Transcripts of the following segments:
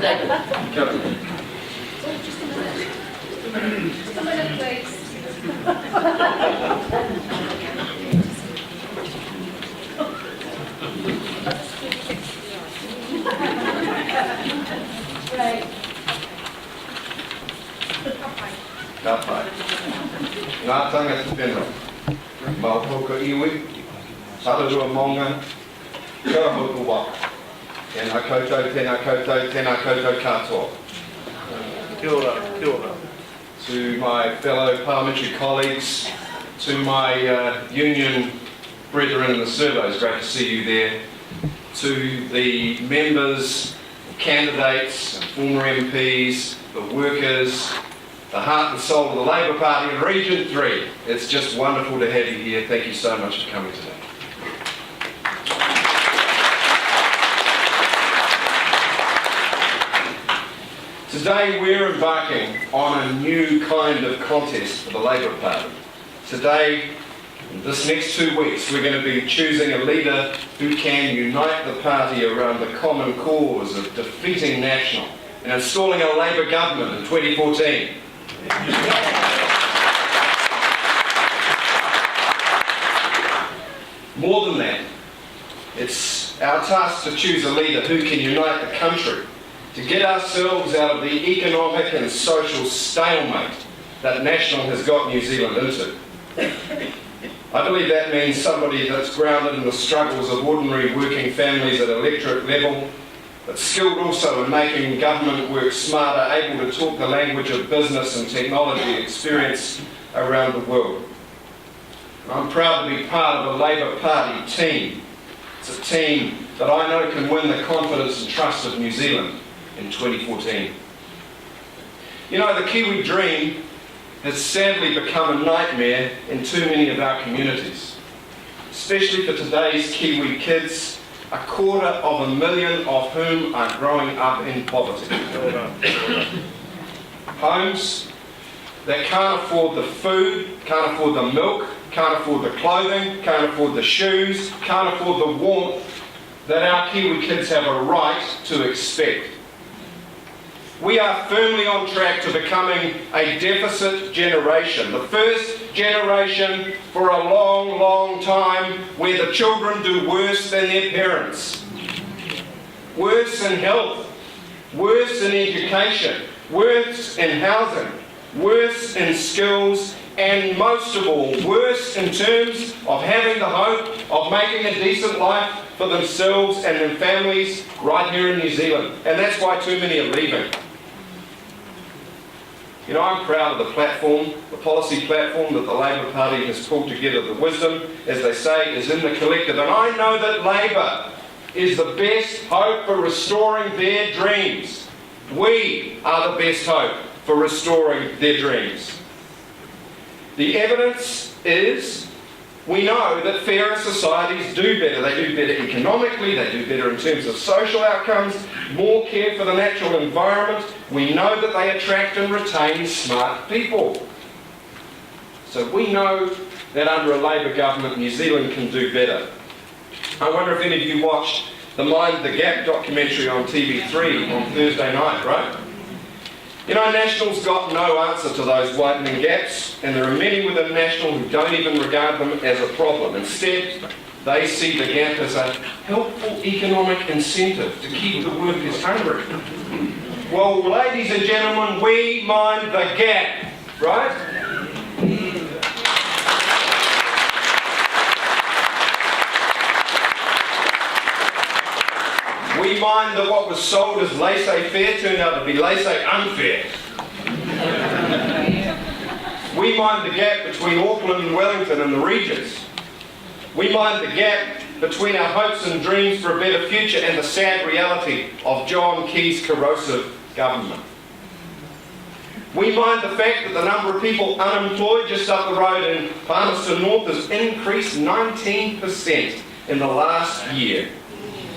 Just a minute, please. Right. Ka pai. Ngā tangata whenua. Maupoka iwi, Tararua Maunga, Kia hoku waka. Tēnā koutou, tēnā koutou, tēnā koutou katoa. Kia ora, kia ora. To my fellow parliamentary colleagues, to my union brethren in the servos, great to see you there. To the members, candidates, former MPs, the workers, the heart and soul of the Labour Party in Region 3. It's just wonderful to have you here. Thank you so much for coming today. Today we're embarking on a new kind of contest for the Labour Party. Today, this next 2 weeks, we're going to be choosing a leader who can unite the party around the common cause of defeating National and installing a Labour government in 2014. More than that, it's our task to choose a leader who can unite the country to get ourselves out of the economic and social stalemate that National has got New Zealand into. I believe that means somebody that's grounded in the struggles of ordinary working families at electorate level, but skilled also in making government work smarter, able to talk the language of business and technology experience around the world. I'm proud to be part of a Labour Party team. It's a team that I know can win the confidence and trust of New Zealand in 2014. You know, the Kiwi dream has sadly become a nightmare in too many of our communities, especially for today's Kiwi kids, 250,000 of whom are growing up in poverty. Homes that can't afford the food, can't afford the milk, can't afford the clothing, can't afford the shoes, can't afford the warmth that our Kiwi kids have a right to expect. We are firmly on track to becoming a deficit generation, the first generation for a long, long time where the children do worse than their parents. Worse in health, worse in education, worse in housing, worse in skills, and most of all, worse in terms of having the hope of making a decent life for themselves and their families right here in New Zealand. And that's why too many are leaving. You know, I'm proud of the platform, the policy platform that the Labour Party has pulled together. The wisdom, as they say, is in the collective. And I know that Labour is the best hope for restoring their dreams. We are the best hope for restoring their dreams. The evidence is, we know that fairer societies do better. They do better economically, they do better in terms of social outcomes, more care for the natural environment. We know that they attract and retain smart people. So we know that under a Labour government, New Zealand can do better. I wonder if any of you watched the Mind the Gap documentary on TV3 on Thursday night, right? You know, National's got no answer to those widening gaps, and there are many within National who don't even regard them as a problem. Instead, they see the gap as a helpful economic incentive to keep the workers hungry. Well, ladies and gentlemen, we mind the gap, right? We mind that what was sold as laissez-faire turned out to be laissez-unfair. We mind the gap between Auckland and Wellington and the regions. We mind the gap between our hopes and dreams for a better future and the sad reality of John Key's corrosive government. We mind the fact that the number of people unemployed just up the road in Palmerston North has increased 19% in the last year.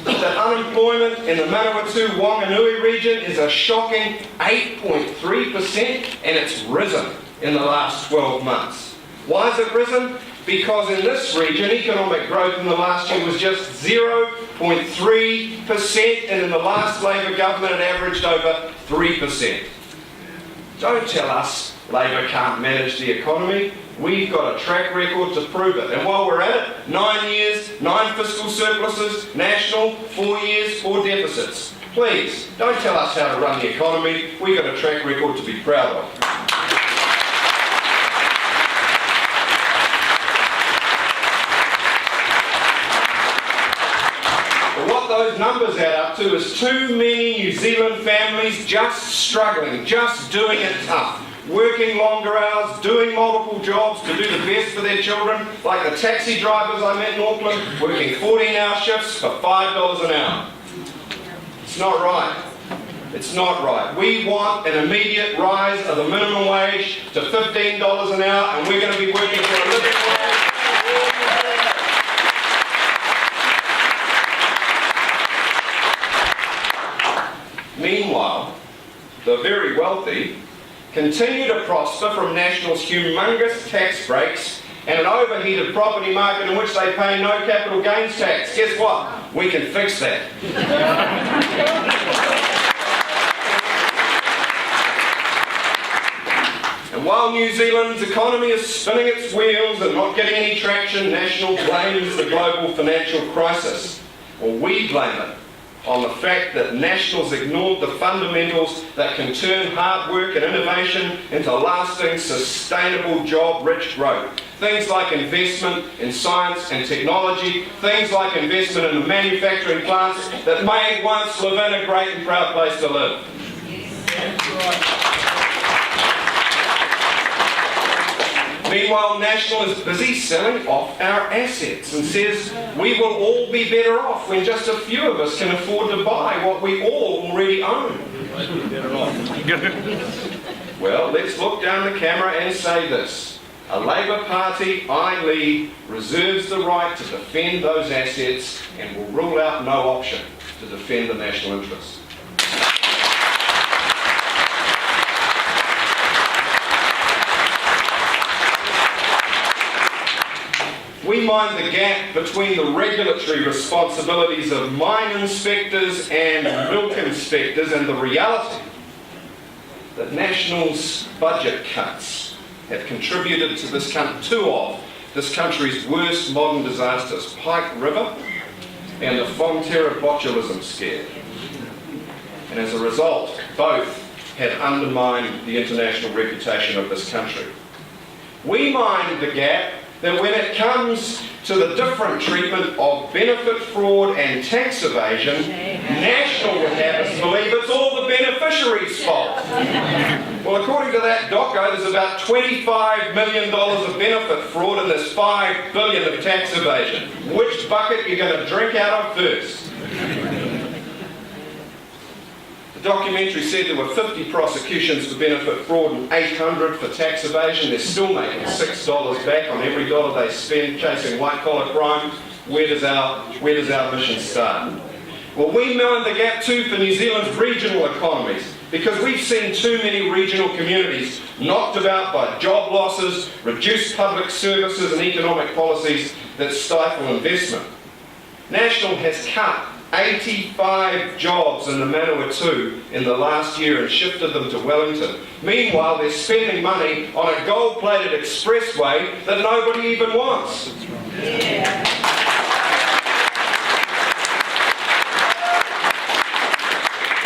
That unemployment in the Manawatu-Wanganui region is a shocking 8.3%, and it's risen in the last 12 months. Why has it risen? because in this region, economic growth in the last year was just 0.3%, and in the last Labor government it averaged over 3%. Don't tell us Labor can't manage the economy. We've got a track record to prove it. And while we're at it, 9 years, 9 fiscal surpluses, national, 4 years, 4 deficits. Please, don't tell us how to run the economy. We've got a track record to be proud of. What those numbers add up to is too many New Zealand families just struggling, just doing it tough, working longer hours, doing multiple jobs to do the best for their children, like the taxi drivers I met in Auckland, working 14-hour shifts for $5 an hour. It's not right. It's not right. We want an immediate rise of the minimum wage to $15 an hour, and we're going to be working for a living wage. Meanwhile, the very wealthy continue to prosper from National's humongous tax breaks and an overheated property market in which they pay no capital gains tax. Guess what? We can fix that. And while New Zealand's economy is spinning its wheels and not getting any traction, National blames the global financial crisis. Well, we blame it on the fact that Nationals ignored the fundamentals that can turn hard work and innovation into lasting, sustainable, job-rich growth. Things like investment in science and technology, things like investment in the manufacturing plants that made once Levin a great and proud place to live. Meanwhile, National is busy selling off our assets and says we will all be better off when just a few of us can afford to buy what we all already own. Well, let's look down the camera and say this. A Labor Party I lead reserves the right to defend those assets and will rule out no option to defend the national interest. We mind the gap between the regulatory responsibilities of mine inspectors and milk inspectors and the reality that National's budget cuts have contributed to this country's worst modern disasters, Pike River and the Fonterra botulism scare. And as a result, both have undermined the international reputation of this country. We mind the gap that when it comes to the different treatment of benefit fraud and tax evasion, National would have us believe it's all the beneficiaries' fault. Well, according to that doco, there's about $25 million of benefit fraud and there's $5 billion of tax evasion. Which bucket are you going to drink out of first? The documentary said there were 50 prosecutions for benefit fraud and 800 for tax evasion. They're still making $6 back on every dollar they spend chasing white-collar crime. Where does our mission start? Well, we mind the gap too for New Zealand's regional economies, because we've seen too many regional communities knocked about by job losses, reduced public services and economic policies that stifle investment. National has cut 85 jobs in the Manawatu in the last year and shifted them to Wellington. Meanwhile, they're spending money on a gold-plated expressway that nobody even wants.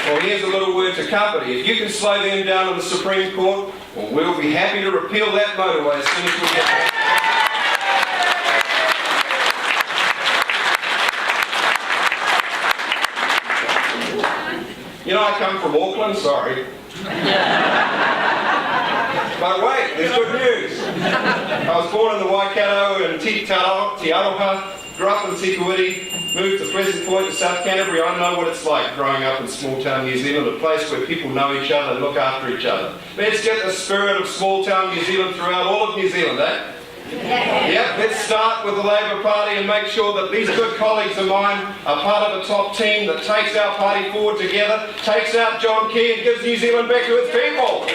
Well, here's a little word to Kapiti. If you can slow them down in the Supreme Court, well, we'll be happy to repeal that motorway as soon as we get there. You know, I come from Auckland, sorry. But wait, there's good news. I was born in the Waikato and Te Aroha, grew up in Te Kuiti, moved to Pleasant Point in South Canterbury. I know what it's like growing up in small town New Zealand, a place where people know each other and look after each other. Let's get the spirit of small town New Zealand throughout all of New Zealand, eh? Yep, let's start with the Labor Party and make sure that these good colleagues of mine are part of a top team that takes our party forward together, takes out John Key and gives New Zealand back to its people.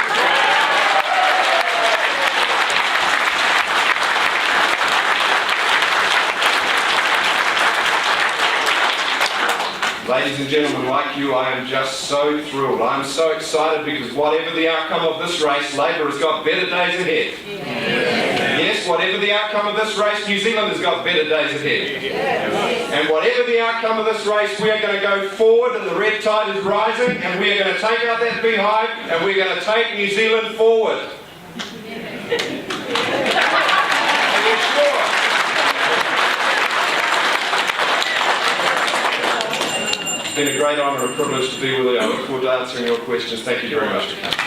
Ladies and gentlemen, like you, I am just so thrilled. I'm so excited because whatever the outcome of this race, Labour has got better days ahead. Yes, whatever the outcome of this race, New Zealand has got better days ahead. And whatever the outcome of this race, we are going to go forward and the red tide is rising and we are going to take out that beehive and we're going to take New Zealand forward. Are you sure? It's been a great honour and privilege to be with you. I look forward to answering your questions. Thank you very much.